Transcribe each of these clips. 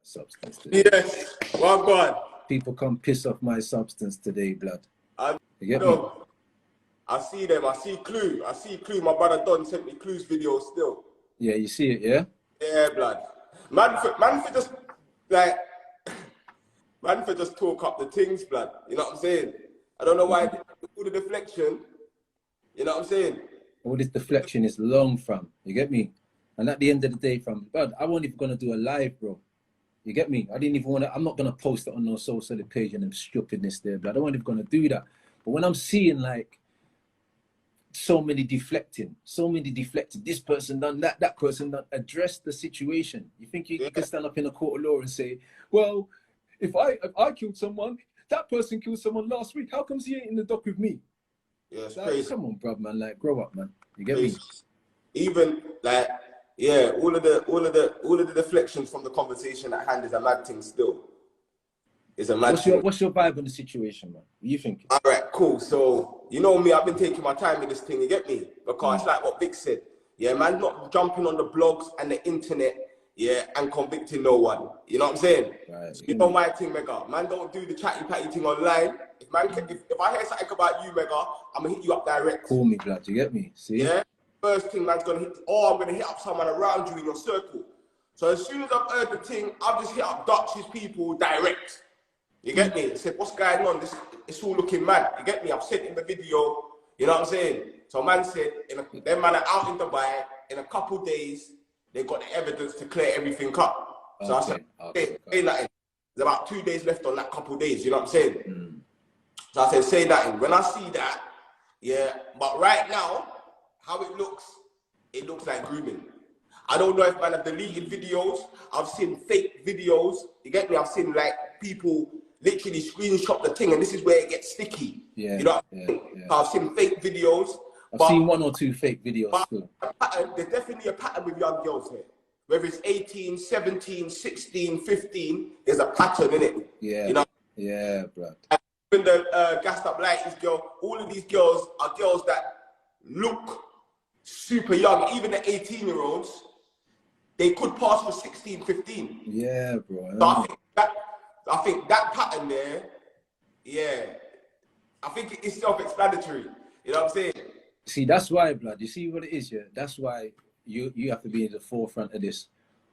substance today. Yes, well, God. People come piss off my substance today, blood. You get me? No, I see them. I see Clue. I see Clue. My brother Don sent me Clue's video still. Yeah, you see it, yeah? Yeah, blood. Man for just, like, man for just talk up the things, blood. You know what I'm saying? I don't know why all the deflection, you know what I'm saying? All this deflection is long, fam. You get me? And at the end of the day, fam, blood, I wasn't even going to do a live, bro. You get me? I didn't even want to, I'm not going to post it on no social page and them stupidness there, blood. I wasn't even going to do that. But when I'm seeing, like, so many deflecting, this person done that, that person done, address the situation. You think you can stand up in a court of law and say, well, if I killed someone, that person killed someone last week, how comes he ain't in the dock with me? Yeah, it's like, crazy. Come on, bruv, man, like, grow up, man. You get me? Even, like, yeah, all of the deflections from the conversation at hand is a mad thing still. It's a mad thing. What's your vibe on the situation, man? What you thinking? All right, cool. So, you know me, I've been taking my time with this thing, you get me? Because it's like what Vic said. Yeah, man, not jumping on the blogs and the internet, yeah, and convicting no one. You know what I'm saying? Right. So you know my thing, Mega. Man, don't do the chatty patty thing online. If I hear something about you, Mega, I'm gonna hit you up direct. Call me, blood. You get me? See? Yeah. First thing, man's gonna hit, or I'm gonna hit up someone around you in your circle. So as soon as I've heard the thing, I'll just hit up Dutch's people direct. You get me? I said, what's going on? It's all looking mad. You get me? I've sent him the video. You know what I'm saying? So man said, them man are out in Dubai. In a couple days, they got the evidence to clear everything up. So I said, say nothing. There's about 2 days left on that couple days. You know what I'm saying? So I said, say nothing. When I see that, yeah. But right now, how it looks like grooming. I don't know if man have deleted videos. I've seen fake videos. You get me? I've seen like people literally screenshot the thing, and this is where it gets sticky. Yeah. You know what I mean? I've seen fake videos. I've seen 1 or 2 fake videos. There's definitely a pattern with young girls here. Whether it's 18, 17, 16, 15, there's a pattern in it. Yeah. You know? Yeah, bro. Even the gassed up lighties girl, all of these girls are girls that look super young. Even the 18-year-olds, they could pass for 16, 15. Yeah, bro. So I think that pattern there, yeah, I think it's self-explanatory. You know what I'm saying? See, that's why, blood. You see what it is, yeah? That's why you have to be in the forefront of this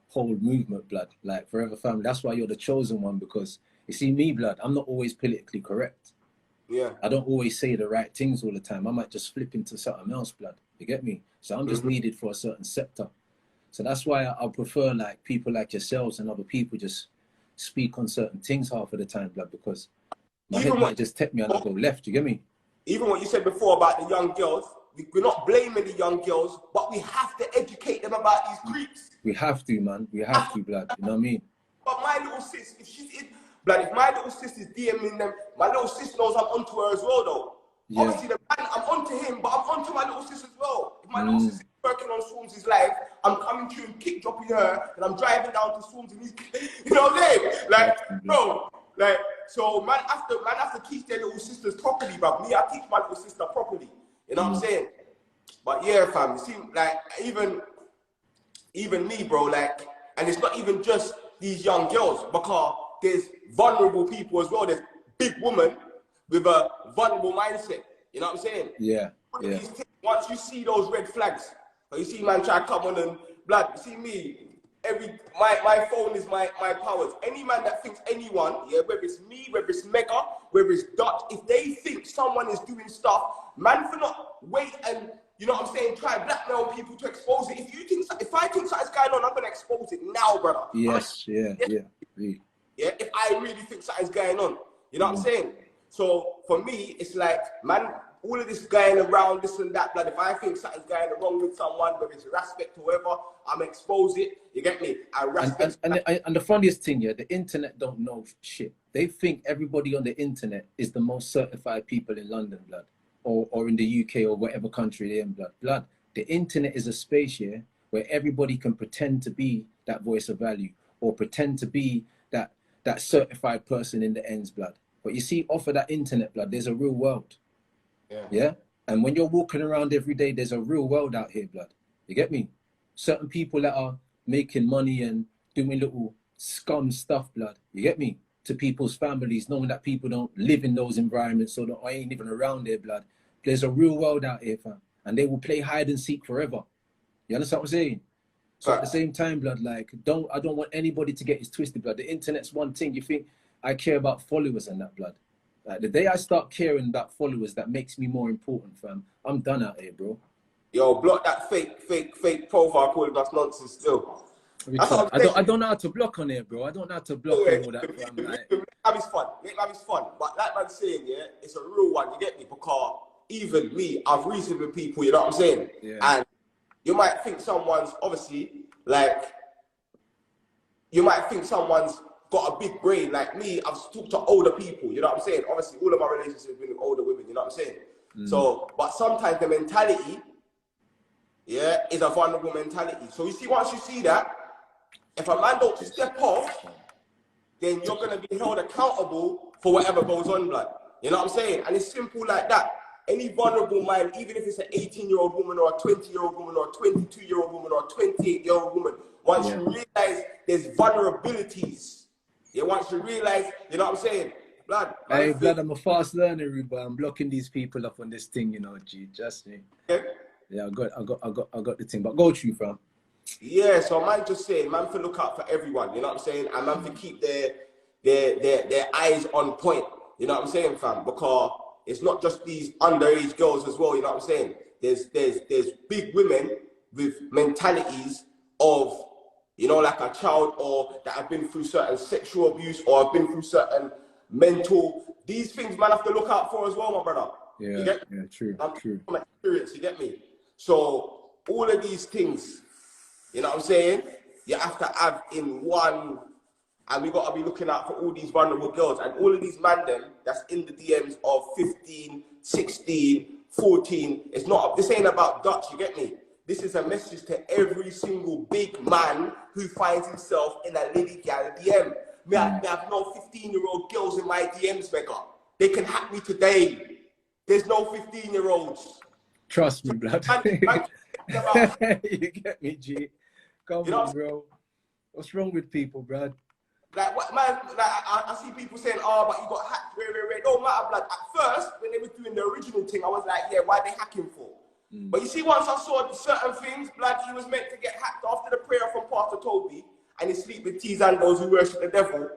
whole movement, blood. Like, Forever Family. That's why you're the chosen one, because you see me, blood, I'm not always politically correct. Yeah. I don't always say the right things all the time. I might just flip into something else, blood. You get me? So I'm just needed for a certain sector. So that's why I prefer, like, people like yourselves and other people just speak on certain things half of the time, blood, because my head might just take me and I go left. You get me? Even what you said before about the young girls, we're not blaming the young girls, but we have to educate them about these creeps. We have to, man. We have to, blood. You know what I mean? But my little sis, if my little sis is DMing them, my little sis knows I'm onto her as well, though. Yeah. Obviously, the man, I'm onto him, but I'm onto my little sis as well. If my little sis is working on Swarms' life, I'm coming to and kick dropping her, and I'm driving down to Swarms, and he's, you know what I'm saying? Like, bro, like, so man have to teach their little sisters properly, bro. Me, I teach my little sister properly. You know what I'm saying? But yeah, fam, you see, like, even me, bro, like, and it's not even just these young girls, because there's vulnerable people as well. There's big women with a vulnerable mindset. You know what I'm saying? Yeah. Yeah. Once you see those red flags, or you see man try to come on and blood, you see me, my phone is my powers. Any man that thinks anyone, yeah, whether it's me, whether it's Mega, whether it's Dutch, if they think someone is doing stuff, man, for not wait and, you know what I'm saying, try and blackmail people to expose it. If I think something's going on, I'm gonna expose it now, brother. Yes, yeah. Yeah, if I really think something's going on, you know what I'm saying? So for me, it's like, man, all of this going around, this and that, blood, if I think something's going wrong with someone, whether it's respect or whatever, I'm expose it, you get me? I respect. And the funniest thing, yeah, the internet don't know shit. They think everybody on the internet is the most certified people in London, blood, or in the UK or whatever country they're in, blood. Blood, the internet is a space, yeah, where everybody can pretend to be that voice of value or pretend to be that certified person in the ends, blood. But you see, off of that internet, blood, there's a real world. Yeah? And when you're walking around every day, there's a real world out here, blood. You get me? Certain people that are making money and doing little scum stuff, blood. You get me? To people's families, knowing that people don't live in those environments, so that I ain't even around there, blood. There's a real world out here, fam, and they will play hide and seek forever. You understand what I'm saying? So at the same time, blood, like, I don't want anybody to get his twisted, blood. The internet's one thing. You think I care about followers and that, blood? Like, the day I start caring about followers, that makes me more important, fam. I'm done out here, bro. Yo, block that fake profile calling us nonsense still. I don't know how to block on it, bro. I don't know how to block and all that, fam. Life is fun. Life is fun. But like man's saying, yeah, it's a real one. You get me? Because even me, I've reasoned with people, you know what I'm saying? Yeah. And you might think someone's, obviously, like, you might think someone's got a big brain. Like me, I've talked to older people, you know what I'm saying? Obviously, all of my relationships have been with older women, you know what I'm saying? So, but sometimes the mentality, yeah, is a vulnerable mentality. So you see, once you see that, if a man don't step off, then you're going to be held accountable for whatever goes on, blood. You know what I'm saying? And it's simple like that. Any vulnerable mind, even if it's an 18-year-old woman or a 20-year-old woman or a 22-year-old woman or a 28-year-old woman, once you realize there's vulnerabilities, once you realize, you know what I'm saying? Blood. Hey, blood, I'm a fast learner, but I'm blocking these people up on this thing, you know, G. Just me. Yeah, I got the thing. But go through, fam. Yeah, so man just saying, man for look out for everyone, you know what I'm saying? And man for keep their eyes on point, you know what I'm saying, fam? Because it's not just these underage girls as well, you know what I'm saying? There's big women with mentalities of, you know, like a child, or that have been through certain sexual abuse or have been through certain mental, these things man have to look out for as well, my brother. Yeah, you get yeah, true. From experience, you get me? So all of these things, you know what I'm saying, you have to have in one, and we got to be looking out for all these vulnerable girls and all of these man them that's in the DMs of 15, 16, 14. It's not, this ain't about Dutch, you get me? This is a message to every single big man who finds himself in a lady gal DM. Me, I have no 15-year-old girls in my DMs, mega. They can hack me today. There's no 15-year-olds. Trust me, blood. You get me, G. Come on, bro. What's wrong with people, blood? Like, what, man, like, I see people saying, oh, but you got hacked, wait. Don't matter, blood. At first, when they were doing the original thing, I was like, yeah, why are they hacking for? But you see, once I saw certain things, blood, he was meant to get hacked after the prayer from Pastor Toby, and he sleep with T's and those who worship the devil.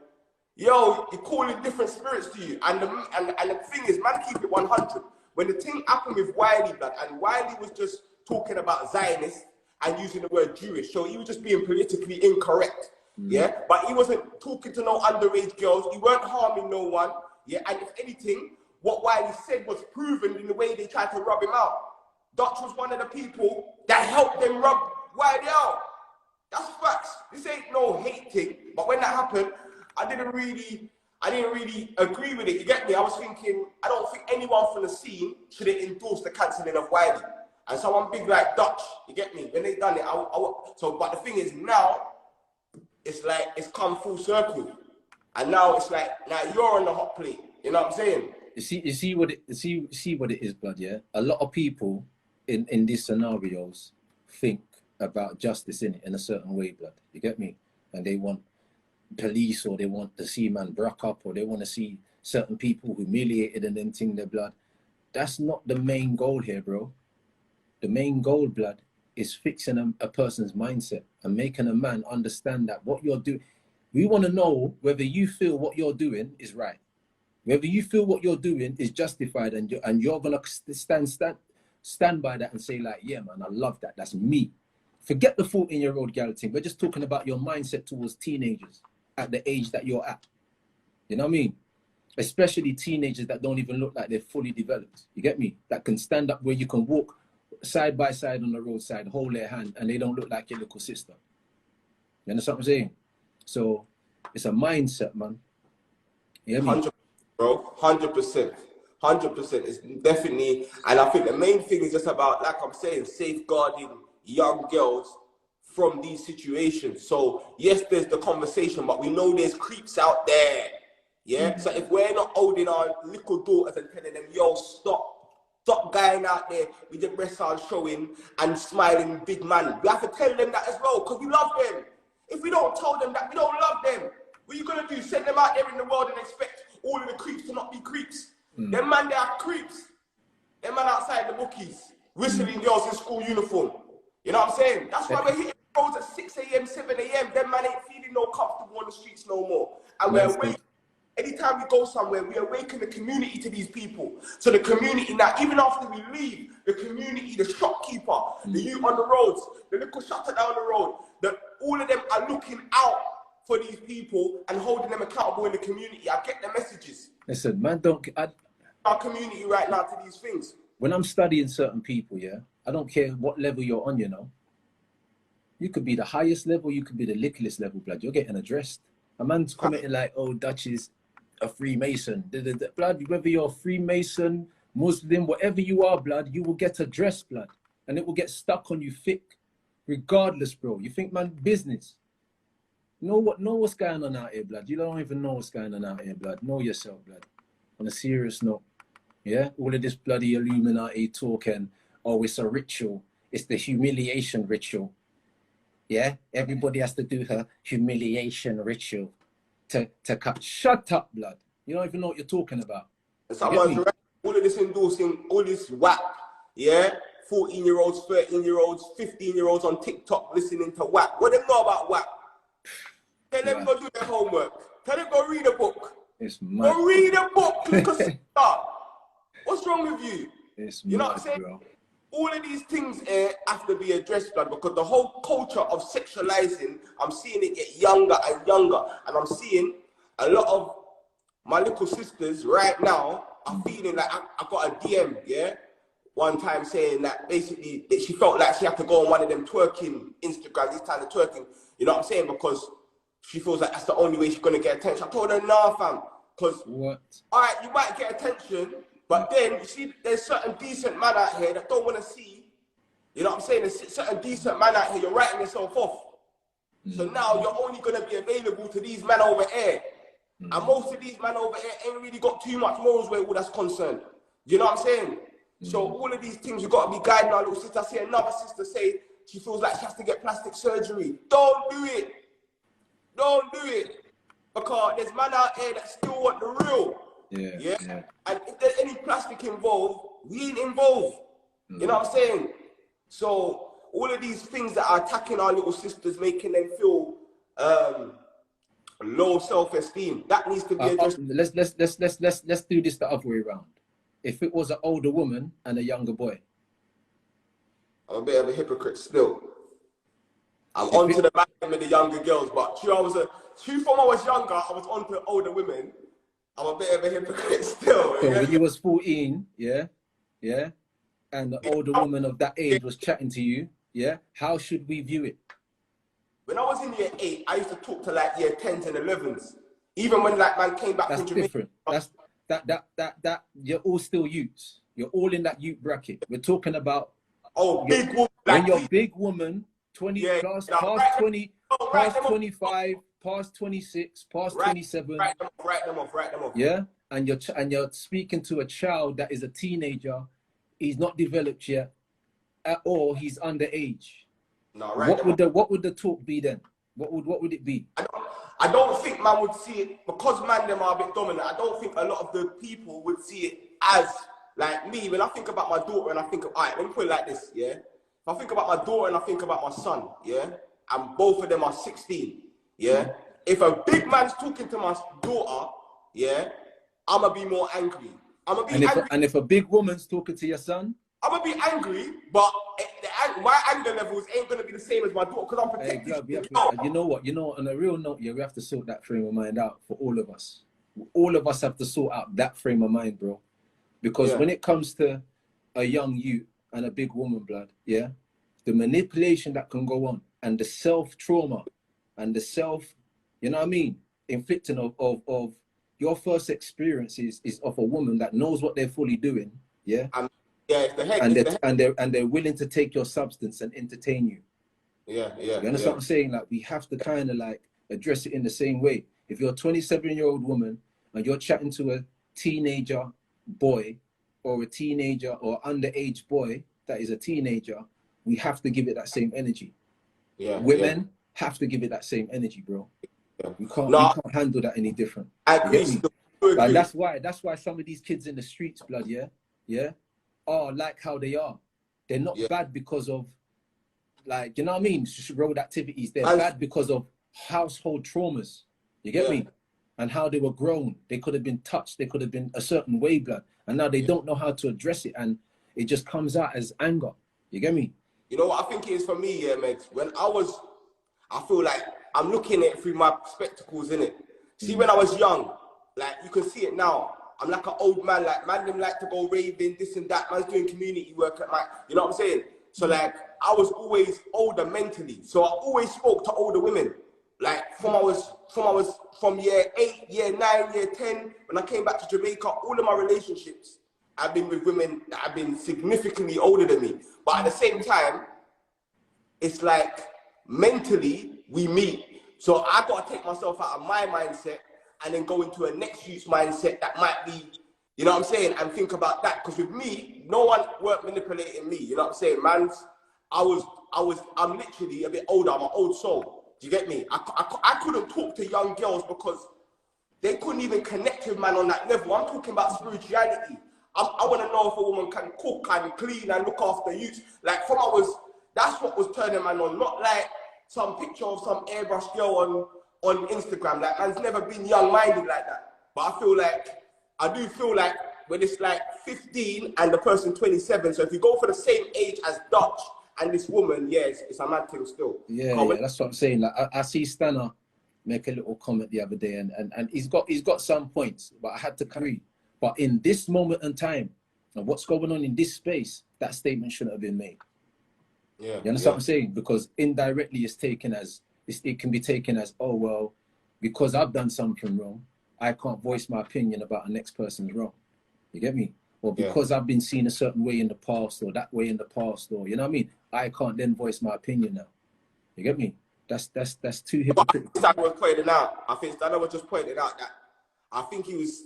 Yo, you're calling different spirits to you. And the thing is, man, keep it 100. When the thing happened with Wiley, blood, and Wiley was just talking about Zionists and using the word Jewish, so he was just being politically incorrect. Yeah, but he wasn't talking to no underage girls. He weren't harming no one. Yeah, and if anything, what Wiley said was proven in the way they tried to rub him out. Dutch was one of the people that helped them rub Wiley out. That's facts. This ain't no hate thing. But when that happened, I didn't really agree with it. You get me? I was thinking, I don't think anyone from the scene should have endorsed the cancelling of Wiley. And someone big like Dutch, you get me? When they done it, but the thing is now, it's like, it's come full circle. And now it's like, now you're on the hot plate. You know what I'm saying? You see what it is, blood, yeah? A lot of people in these scenarios think about justice in a certain way, blood. You get me? And they want police, or they want to see man broke up, or they want to see certain people humiliated and then think their blood. That's not the main goal here, bro. The main goal, blood, is fixing a person's mindset and making a man understand that what you're doing, we want to know whether you feel what you're doing is right, whether you feel what you're doing is justified, and you're gonna stand by that and say like, yeah, man, I love that. That's me. Forget the 14-year-old gal thing. We're just talking about your mindset towards teenagers at the age that you're at. You know what I mean? Especially teenagers that don't even look like they're fully developed. You get me? That can stand up where you can walk side by side on the roadside, hold their hand, and they don't look like your little sister. You understand what I'm saying? So it's a mindset, man. You know what I mean? 100%, bro. 100%. 100%. It's definitely, and I think the main thing is just about, like I'm saying, safeguarding young girls from these situations. So yes, there's the conversation, but we know there's creeps out there. Yeah. So if we're not holding our little daughters and telling them, yo, stop going out there with your breasts out showing and smiling big man, we have to tell them that as well, because we love them. If we don't tell them that we don't love them, what are you gonna do? Send them out there in the world and expect all of the creeps to not be creeps? Them man, they are creeps. Them man outside the bookies, whistling girls in school uniform. You know what I'm saying? That's why we're hitting roads at 6 a.m., 7 a.m. Them man ain't feeling no comfortable on the streets no more. And we're awakening. Anytime we go somewhere, we awaken the community to these people. So the community now, even after we leave, the community, the shopkeeper, the youth on the roads, the little shutter down the road, all of them are looking out for these people and holding them accountable in the community. I get the messages. Listen, man, our community right now to these things. When I'm studying certain people, yeah, I don't care what level you're on, you know. You could be the highest level, you could be the littlest level, blood. You're getting addressed. A man's commenting like, oh, Dutch is a Freemason. Blood, whether you're a Freemason, Muslim, whatever you are, blood, you will get addressed, blood. And it will get stuck on you thick, regardless, bro. You think, man, business. Know what's going on out here, blood. You don't even know what's going on out here, blood. Know yourself, blood. On a serious note, yeah? All of this bloody Illuminati talk and, oh, it's a ritual. It's the humiliation ritual. Yeah? Everybody has to do her humiliation ritual to cut. Shut up, blood. You don't even know what you're talking about. Someone's right. All of this endorsing, all this whack, yeah? 14-year-olds, 13-year-olds, 15-year-olds on TikTok listening to whack. What do they know about whack? Tell them go do their homework. Tell them go read a book. It's mad. Go read a book. What's wrong with you? It's you know mad, what I'm saying? bro. All of these things have to be addressed, blood, because the whole culture of sexualizing, I'm seeing it get younger and younger. And I'm seeing a lot of my little sisters right now are feeling like I got a DM, yeah? One time saying that basically that she felt like she had to go on one of them twerking Instagram, these kind of twerking, you know what I'm saying? Because she feels like that's the only way she's gonna get attention. I told her, nah, fam, because all right, you might get attention, but then you see there's certain decent man out here that don't want to see, you know what I'm saying? There's certain decent man out here, you're writing yourself off. So now you're only gonna be available to these men over here. And most of these men over here ain't really got too much morals where all that's concerned. You know what I'm saying? So all of these things, you got to be guiding our little sister. I see another sister say she feels like she has to get plastic surgery. Don't do it. Don't do it. Because there's man out here that still want the real. Yeah. And if there's any plastic involved, we ain't involved. You know what I'm saying? So all of these things that are attacking our little sisters, making them feel low self-esteem, that needs to be addressed. Let's do this the other way around. If it was an older woman and a younger boy, I'm a bit of a hypocrite still. I'm onto the back with the younger girls, but from when I was younger, I was onto older women. I'm a bit of a hypocrite still. So when you was 14, yeah, and the older woman of that age was chatting to you, yeah, how should we view it? When I was in year 8, I used to talk to like year 10s and 11s. Even when like man came back from Jamaica. That's different. That you're all still youths. You're all in that youth bracket. We're talking about big woman. When you're big woman, 20 plus, past 20, past 25, past 26, past 27. Write them off. Yeah, and you're speaking to a child that is a teenager. He's not developed yet at all. He's underage. No, what would the talk be then? What would it be? I don't think man would see it, because man them are a bit dominant. I don't think a lot of the people would see it as like me. When I think about my daughter and I think of, all right, let me put it like this, yeah? If I think about my daughter and I think about my son, yeah? And both of them are 16, yeah? If a big man's talking to my daughter, yeah, I'm gonna be more angry. And if a big woman's talking to your son? I'm gonna be angry, but my anger levels ain't gonna be the same as my daughter, because I'm protecting. You know what? On a real note, yeah, we have to sort that frame of mind out for all of us. All of us have to sort out that frame of mind, bro. Because when it comes to a young youth and a big woman, blood, yeah, the manipulation that can go on and the self-trauma and the self, you know what I mean, inflicting of your first experiences is of a woman that knows what they're fully doing, yeah. And they're willing to take your substance and entertain you. Yeah. You understand what I'm saying? Like, we have to kind of like address it in the same way. If you're a 27-year-old woman and you're chatting to a teenager boy or a teenager or underage boy that is a teenager, we have to give it that same energy. Women, have to give it that same energy, bro. Yeah. You can't handle that any different. I agree. Like, that's why some of these kids in the streets, blood, are like how they are. They're not bad because of, like, you know what I mean, road activities. They're bad because of household traumas. You get me? And how they were grown. They could have been touched. They could have been a certain way, blood. And now they don't know how to address it. And it just comes out as anger. You get me? You know what I think it is for me, Megs? When I feel like I'm looking at it through my spectacles, innit? See, when I was young, like, you can see it now. I'm like an old man, like, man them like to go raving, this and that. Man's doing community work at my, you know what I'm saying? So, like, I was always older mentally. So I always spoke to older women. Like, from year 8, year 9, year 10, when I came back to Jamaica, all of my relationships have been with women that have been significantly older than me. But at the same time, it's like, mentally, we meet. So I got to take myself out of my mindset and then go into a next youth's mindset that might be, you know what I'm saying, and think about that. Because with me, no one weren't manipulating me. You know what I'm saying, man? I'm literally a bit older. I'm an old soul. Do you get me? I couldn't talk to young girls because they couldn't even connect with man on that level. I'm talking about spirituality. I want to know if a woman can cook and clean and look after youth. Like, that's what was turning man on. Not like some picture of some airbrush girl on Instagram. Like, man's never been young-minded like that. But I do feel like when it's like 15 and the person 27, so if you go for the same age as Dutch and this woman, it's a mad thing still. Yeah, that's what I'm saying. Like, I see Stanner make a little comment the other day, and he's got some points, but I had to agree. But in this moment in time, and what's going on in this space, that statement shouldn't have been made. Yeah, you understand what I'm saying? Because indirectly it can be taken as, oh, well, because I've done something wrong, I can't voice my opinion about the next person's wrong. You get me? Or because I've been seen a certain way in the past, or that way in the past, or, you know what I mean? I can't then voice my opinion now. You get me? That's too hypocritical. Stan was pointing out, I think Stan was just pointing out that I think he was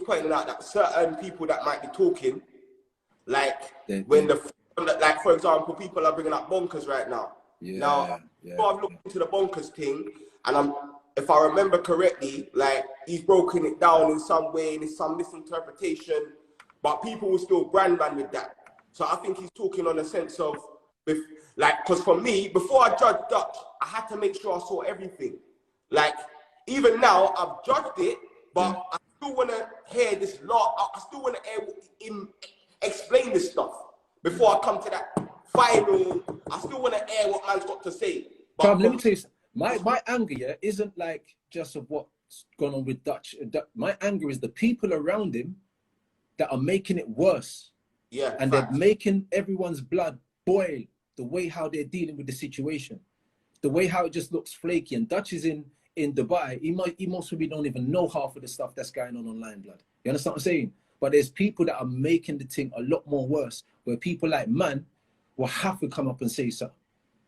pointing out that certain people that might be talking, like, like, for example, people are bringing up bonkers right now. Before I've looked into the bonkers thing, and if I remember correctly, like, he's broken it down in some way, and there's some misinterpretation, but people will still brand man with that. So I think he's talking on a sense of, because for me, before I judged Dutch, I had to make sure I saw everything. Like, even now, I've judged it, but I still want to hear this lot. I still want to hear him explain this stuff before I come to that final. I still want to hear what man's got to say. But let me tell you, my anger isn't like just of what's gone on with Dutch. My anger is the people around him that are making it worse. Yeah, and they're making everyone's blood boil. The way how they're dealing with the situation, the way how it just looks flaky. And Dutch is in Dubai. He most probably don't even know half of the stuff that's going on online, blood. You understand what I'm saying? But there's people that are making the thing a lot more worse, where people like man will have to come up and say something.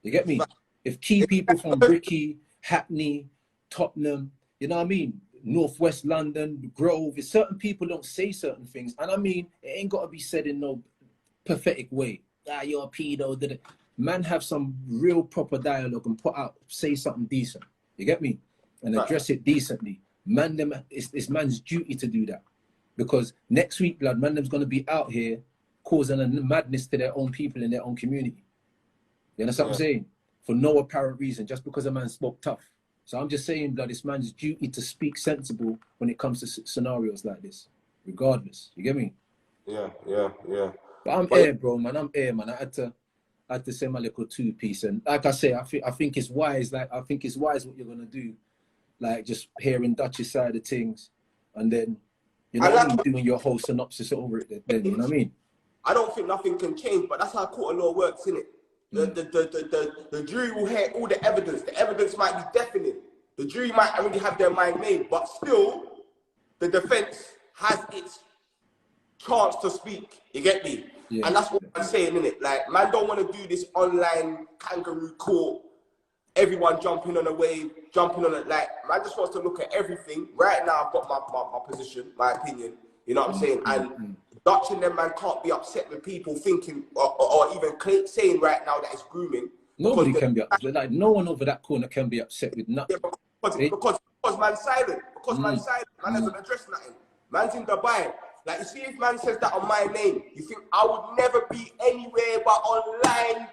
You get me? If key people from Bricky, Hackney, Tottenham, you know what I mean, Northwest London, Grove, if certain people don't say certain things, and I mean, it ain't got to be said in no pathetic way. You're a pedo. Man, have some real proper dialogue and say something decent. You get me? And address it decently. Man, it's man's duty to do that. Because next week, blood, man, them's going to be out here causing a madness to their own people in their own community. You understand what I'm saying? For no apparent reason, just because a man spoke tough. So I'm just saying that it's man's duty to speak sensible when it comes to scenarios like this, regardless. You get me? Yeah. But I'm air, bro, man. I'm air, man. I had to say my little two-piece. And like I say, I think it's wise. Like, I think it's wise what you're going to do. Like, just hearing Dutch's side of things. And then, you know, doing your whole synopsis over it then, you know what I mean? I don't think nothing can change, but that's how court of law works, innit? The jury will hear all the evidence. The evidence might be deafening. The jury might already have their mind made, but still, the defense has its chance to speak. You get me? Yeah. And that's what I'm saying, innit? Like, man don't want to do this online kangaroo court. Everyone jumping on a wave, jumping on it. Like, man just wants to look at everything. Right now, I've got my position, my opinion. You know what I'm saying? And Dutch and them, man, can't be upset with people thinking or even saying right now that it's grooming. Nobody can be upset. Like, no one over that corner can be upset with nothing. Yeah, because man's silent. Because man's silent. Man doesn't address nothing. Man's in Dubai. Like, you see, if man says that on my name, you think I would never be anywhere but online,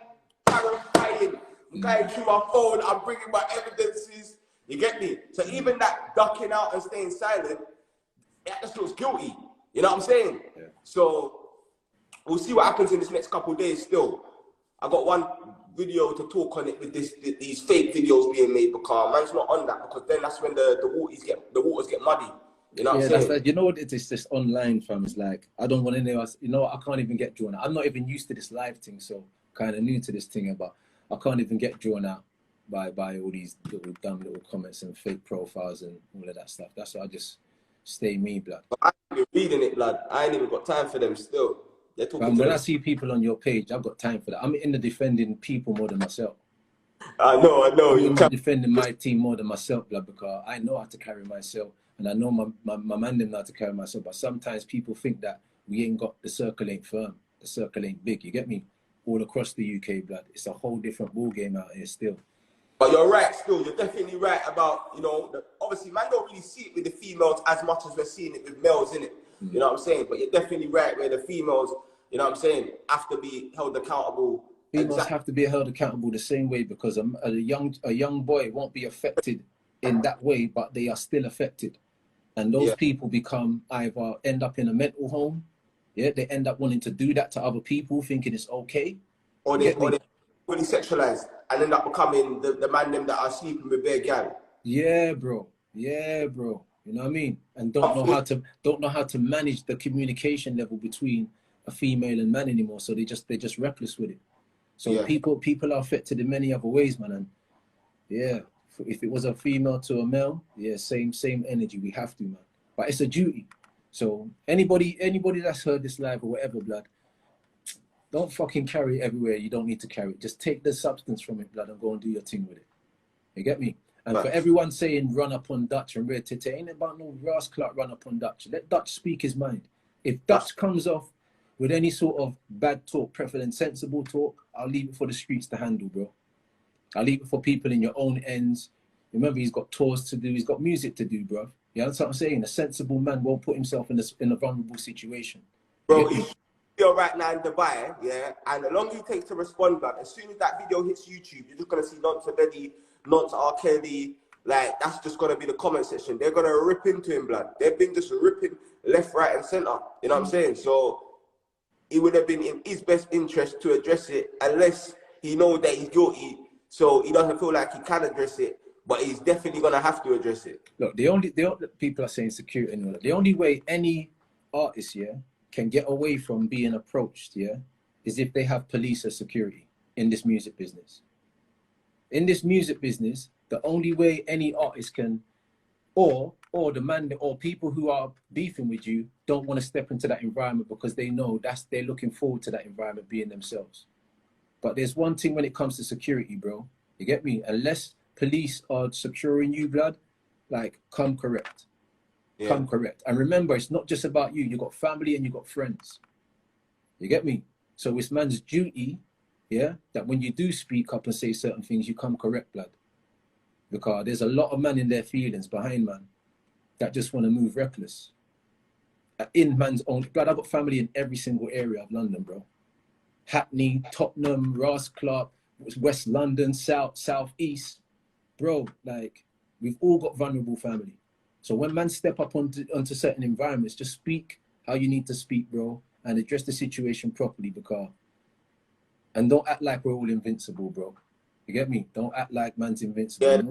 clarifying, going through my phone, I'm bringing my evidences. You get me? So even that ducking out and staying silent, that just looks guilty. You know what I'm saying? Yeah. So we'll see what happens in this next couple of days still. I got one video to talk on it with these fake videos being made, because man's not on that, because then that's when the waters get muddy. You know what I'm saying? Like, you know what it is, this online, fam. It's like, I don't want any of us, you know, I can't even get drawn out. I'm not even used to this live thing, so kind of new to this thing, but I can't even get drawn out by all these little dumb little comments and fake profiles and all of that stuff. That's why I just stay me, blood. But I ain't even reading it, blood. I ain't even got time for them still. They're talking when I see people on your page, I've got time for that. I'm in the defending people more than myself. I know. I'm defending my team more than myself, blood, because I know how to carry myself. And I know my man them know how to carry myself, but sometimes people think that we ain't got, the circle ain't firm, the circle ain't big, you get me? All across the UK, blood. It's a whole different ball game out here still. But you're right still, you're definitely right about, you know, obviously man don't really see it with the females as much as we're seeing it with males, innit? You know what I'm saying? But you're definitely right where the females, you know what I'm saying, have to be held accountable. Females have to be held accountable the same way, because a young boy won't be affected in that way, but they are still affected. And those people become, either end up in a mental home, they end up wanting to do that to other people, thinking it's okay. Or they really sexualized and end up becoming the man them that are sleeping with their gal. Yeah, bro. You know what I mean? And don't know how to manage the communication level between a female and man anymore. So they're just reckless with it. So people are affected in many other ways, man. And if it was a female to a male, same energy. We have to, man. But it's a duty. So anybody that's heard this live or whatever, blood, don't fucking carry it everywhere. You don't need to carry it. Just take the substance from it, blood, and go and do your thing with it. You get me? And for everyone saying run up on Dutch and red tete, ain't about no rascal run up on Dutch. Let Dutch speak his mind. If Dutch comes off with any sort of bad talk, preferred sensible talk, I'll leave it for the streets to handle, bro. I'll leave it for people in your own ends. Remember, he's got tours to do. He's got music to do, bro. You know what I'm saying? A sensible man won't put himself in a vulnerable situation. Bro, you're right now in Dubai, and the longer it takes to respond back, as soon as that video hits YouTube, you're just going to see dutchavelli, R. Kelly. Like, that's just going to be the comment section. They're going to rip into him, blood. They've been just ripping left, right, and center. You know what I'm saying? So it would have been in his best interest to address it, unless he knows that he's guilty, so he doesn't feel like he can address it, but he's definitely going to have to address it. Look, the only people are saying security and all that. The only way any artist can get away from being approached is if they have police or security in this music business. In this music business, the only way any artist can, or the man, or people who are beefing with you don't want to step into that environment, because they know they're looking forward to that environment being themselves. But there's one thing when it comes to security, bro. You get me? Unless police are securing you, blood, like, come correct. Come correct. And remember, it's not just about you. You got family and you got friends. You get me? So it's man's duty, that when you do speak up and say certain things, you come correct, blood. Because there's a lot of man in their feelings behind man that just want to move reckless. In man's own blood, I've got family in every single area of London, bro. Hackney, Tottenham, Ross Clark, West London, South East. Bro, like, we've all got vulnerable family. So when man step up onto certain environments, just speak how you need to speak, bro, and address the situation properly, and don't act like we're all invincible, bro. You get me? Don't act like man's invincible. Yeah,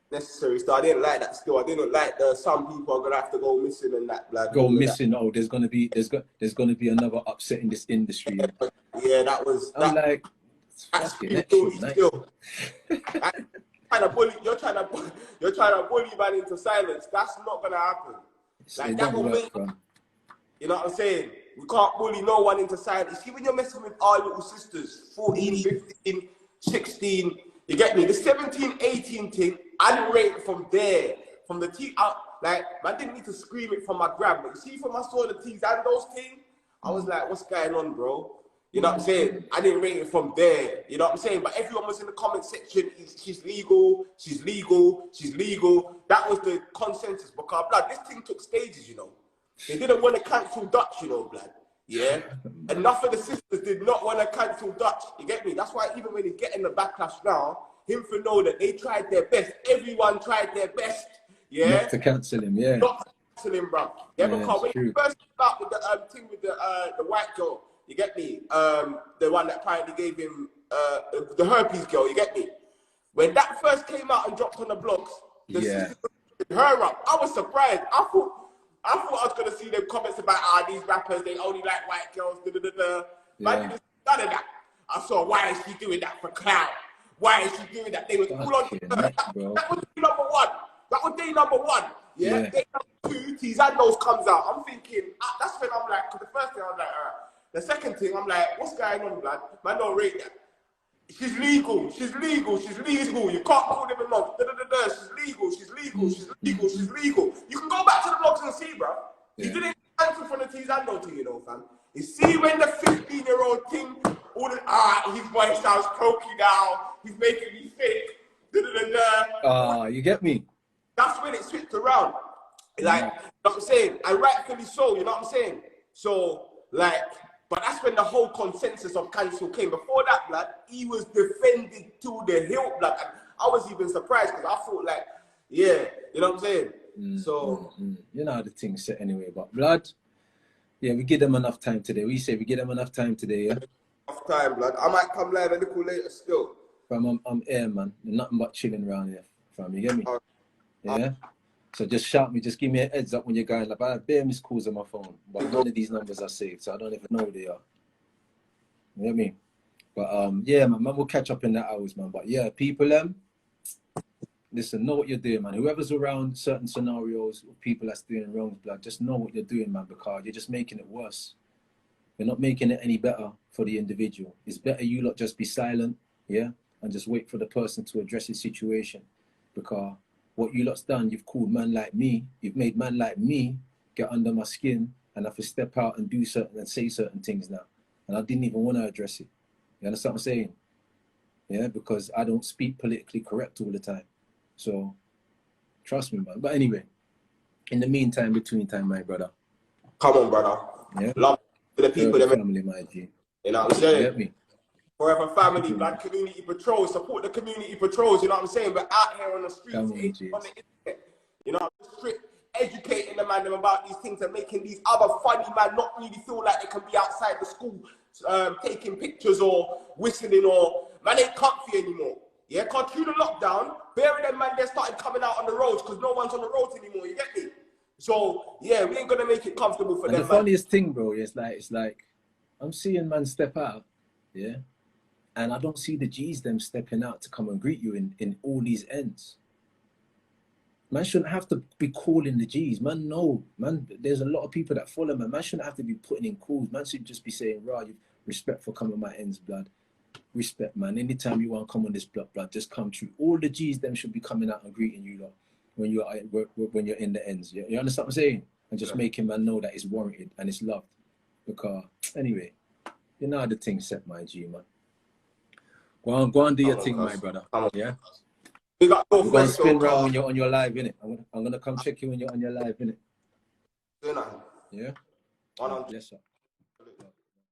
necessary. So I didn't like that still. I didn't like some people are gonna have to go missing and that. Like, go missing. Oh, there's gonna be another upset in this industry. Yeah, that was. I'm like, that's still. You're trying to bully man into silence. That's not gonna happen. Like, that will make. You know what I'm saying? We can't bully no one into silence. See, when you're messing with our little sisters, 14, 15, 16, you get me? The 17, 18 thing, I didn't rate it from there. From the team out, like, man didn't need to scream it from my grab. But you see, from I saw the teams and those things, I was like, what's going on, bro? You know what I'm saying? I didn't rate it from there. You know what I'm saying? But everyone was in the comment section. She's legal. She's legal. She's legal. That was the consensus. Because, blood, this thing took stages, you know. They didn't want to cancel Dutch, you know, blood. Yeah? Enough of the sisters did not want to cancel Dutch. You get me? That's why even when he's getting the backlash now, him for know that they tried their best. Everyone tried their best. Yeah? Not to cancel him, yeah. Not to cancel him, bro. Yeah, because when he first came out with the thing with the white girl, you get me? The one that apparently gave him the herpes girl, you get me? When that first came out and dropped on the blogs, the sisters her up. I was surprised. I thought I was gonna see them comments about these rappers, they only like white girls, But I didn't see none of that. I saw, why is she doing that for clout? Why is she doing that? They was all on that was day number one. That was day number one. Yeah. Day number 2, Tizandos comes out. I'm thinking, that's when I'm like, because the first thing I was like, the second thing, I'm like, what's going on, blood? Man, don't rate that. She's legal. She's legal. She's legal. You can't call them a log. She's legal. She's legal. She's legal. She's legal. You can go back to the blogs and see, bro. You didn't answer from the Tizando thing, you know, fam. You see when the 15-year-old thing, all the, his voice sounds croaky now. He's making me fake. You get me? That's when it switched around. Like, you know what I'm saying? And rightfully so, you know what I'm saying? So, like, but that's when the whole consensus of cancel came. Before that, blood, he was defended to the hilt, blood. And I was even surprised because I thought, like, yeah, you know what I'm saying? You know how the thing's set anyway, but blood, yeah, we give them enough time today. We say we give them enough time today, yeah? Enough time, blood. I might come live a little later still. Fam, I'm here, man. Nothing but chilling around here, fam. You get me? Yeah? So just shout me, just give me a heads up when you're going. Like, I have bare missed calls on my phone, but none of these numbers are saved, so I don't even know who they are. You know what I mean? But yeah, man, we'll catch up in the hours, man. But yeah, people, listen, know what you're doing, man. Whoever's around certain scenarios of people that's doing wrongs, blood, just know what you're doing, man, because you're just making it worse. You're not making it any better for the individual. It's better you lot just be silent, yeah, and just wait for the person to address his situation, because what you lot's done, you've called man like me, you've made man like me get under my skin and have to step out and do certain and say certain things now. And I didn't even want to address it. You understand what I'm saying? Yeah, because I don't speak politically correct all the time. So trust me, man. But anyway, in the meantime, between time, my brother. Come on, brother. Yeah. Love to the people. The family, my G. You know what I'm saying? Get me? Forever family, black community patrols, support the community patrols, you know what I'm saying? We're out here on the streets, on the internet, you know, educating the man about these things and making these other funny man not really feel like they can be outside the school taking pictures or whistling or, man ain't comfy anymore. Yeah, because through the lockdown, bearing them man, they started coming out on the roads because no one's on the roads anymore, you get me? So, yeah, we ain't going to make it comfortable for them, the funniest thing, bro, it's like, I'm seeing man step out, yeah? And I don't see the G's them stepping out to come and greet you in all these ends. Man shouldn't have to be calling the G's. Man, no. Man, there's a lot of people that follow man. Man shouldn't have to be putting in calls. Man should just be saying, "Rah, you respect for coming my ends, blood. Respect, man. Anytime you want to come on this blood, just come through." All the G's them should be coming out and greeting you lot when you're in the ends. You understand what I'm saying? And just making man know that it's warranted and it's loved. Because anyway, you know how the thing set, my G, man. Go on, do your thing, my brother. Yeah. We got We're going to spin round when you're on your live, innit? I'm gonna come check you when you're on your live, innit? Yeah. Yes, sir.